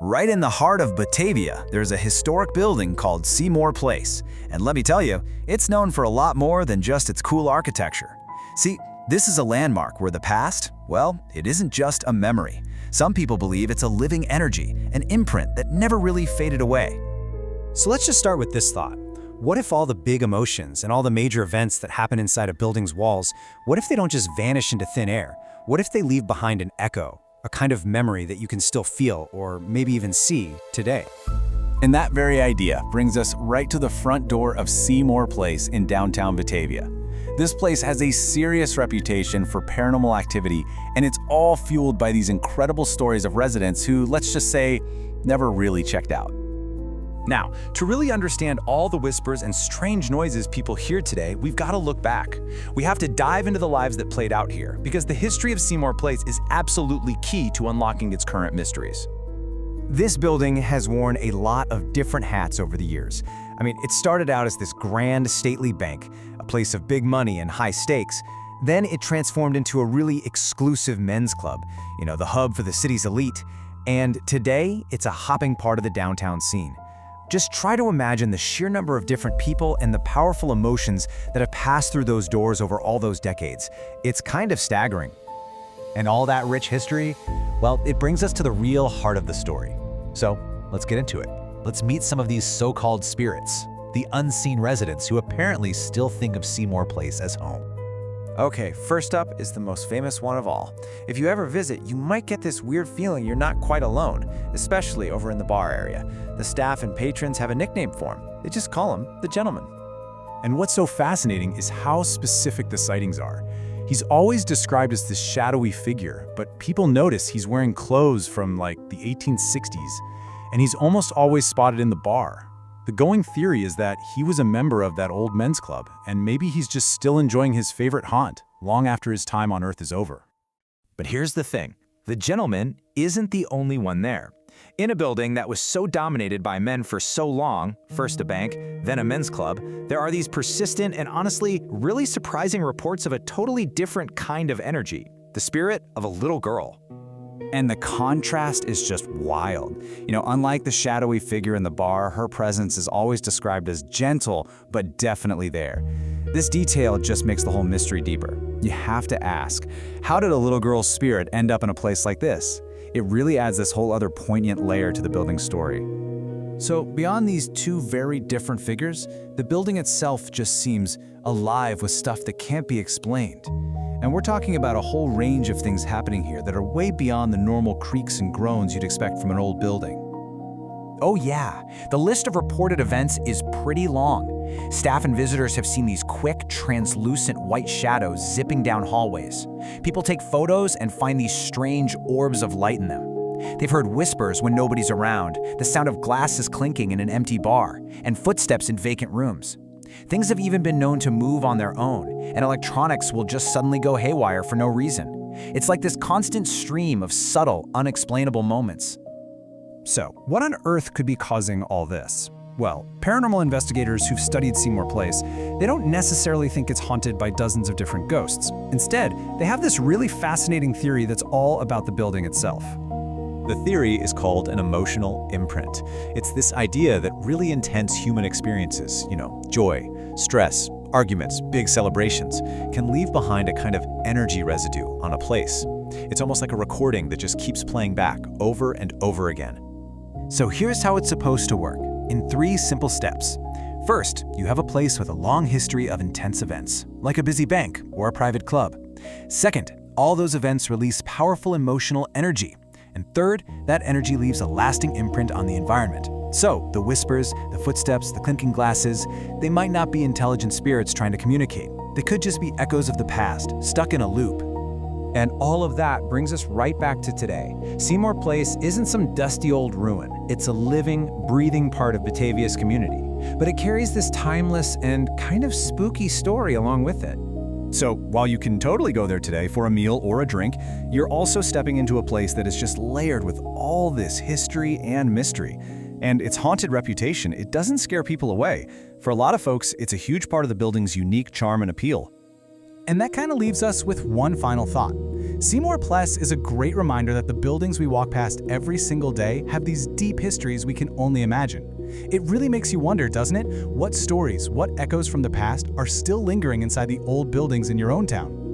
Right in the heart of Batavia, there's a historic building called Seymour Place. And let me tell you, it's known for a lot more than just its cool architecture. See, this is a landmark where the past, well, it isn't just a memory. Some people believe it's a living energy, an imprint that never really faded away. So let's just start with this thought. What if all the big emotions and all the major events that happen inside a building's walls, what if they don't just vanish into thin air? What if they leave behind an echo, a kind of memory that you can still feel or maybe even see today? And that very idea brings us right to the front door of Seymour Place in downtown Batavia. This place has a serious reputation for paranormal activity, and it's all fueled by these incredible stories of residents who, let's just say, never really checked out. Now, to really understand all the whispers and strange noises people hear today, we've got to look back. We have to dive into the lives that played out here, because the history of Seymour Place is absolutely key to unlocking its current mysteries. This building has worn a lot of different hats over the years. I mean, it started out as this grand, stately bank, a place of big money and high stakes. Then it transformed into a really exclusive men's club, the hub for the city's elite. And today, it's a hopping part of the downtown scene. Just try to imagine the sheer number of different people and the powerful emotions that have passed through those doors over all those decades. It's kind of staggering. And all that rich history, well, it brings us to the real heart of the story. So let's get into it. Let's meet some of these so-called spirits, the unseen residents who apparently still think of Seymour Place as home. Okay, first up is the most famous one of all. If you ever visit, you might get this weird feeling you're not quite alone, especially over in the bar area. The staff and patrons have a nickname for him. They just call him the Gentleman. And what's so fascinating is how specific the sightings are. He's always described as this shadowy figure, but people notice he's wearing clothes from like the 1860s, and he's almost always spotted in the bar. The going theory is that he was a member of that old men's club, and maybe he's just still enjoying his favorite haunt long after his time on Earth is over. But here's the thing. The Gentleman isn't the only one there. In a building that was so dominated by men for so long, first a bank, then a men's club, there are these persistent and honestly really surprising reports of a totally different kind of energy, the spirit of a little girl. And the contrast is just wild. Unlike the shadowy figure in the bar, her presence is always described as gentle, but definitely there. This detail just makes the whole mystery deeper. You have to ask, how did a little girl's spirit end up in a place like this? It really adds this whole other poignant layer to the building's story. So beyond these two very different figures, the building itself just seems alive with stuff that can't be explained. And we're talking about a whole range of things happening here that are way beyond the normal creaks and groans you'd expect from an old building. Oh yeah, the list of reported events is pretty long. Staff and visitors have seen these quick, translucent white shadows zipping down hallways. People take photos and find these strange orbs of light in them. They've heard whispers when nobody's around, the sound of glasses clinking in an empty bar, and footsteps in vacant rooms. Things have even been known to move on their own, and electronics will just suddenly go haywire for no reason. It's like this constant stream of subtle, unexplainable moments. So, what on earth could be causing all this? Well, paranormal investigators who've studied Seymour Place, they don't necessarily think it's haunted by dozens of different ghosts. Instead, they have this really fascinating theory that's all about the building itself. The theory is called an emotional imprint. It's this idea that really intense human experiences, joy, stress, arguments, big celebrations, can leave behind a kind of energy residue on a place. It's almost like a recording that just keeps playing back over and over again. So here's how it's supposed to work, in 3 simple steps. First, you have a place with a long history of intense events, like a busy bank or a private club. Second, all those events release powerful emotional energy. And third, that energy leaves a lasting imprint on the environment. So, the whispers, the footsteps, the clinking glasses, they might not be intelligent spirits trying to communicate. They could just be echoes of the past, stuck in a loop. And all of that brings us right back to today. Seymour Place isn't some dusty old ruin. It's a living, breathing part of Batavia's community. But it carries this timeless and kind of spooky story along with it. So while you can totally go there today for a meal or a drink, you're also stepping into a place that is just layered with all this history and mystery. And its haunted reputation, it doesn't scare people away. For a lot of folks, it's a huge part of the building's unique charm and appeal. And that kind of leaves us with one final thought. Seymour Place is a great reminder that the buildings we walk past every single day have these deep histories we can only imagine. It really makes you wonder, doesn't it? What stories, what echoes from the past are still lingering inside the old buildings in your own town?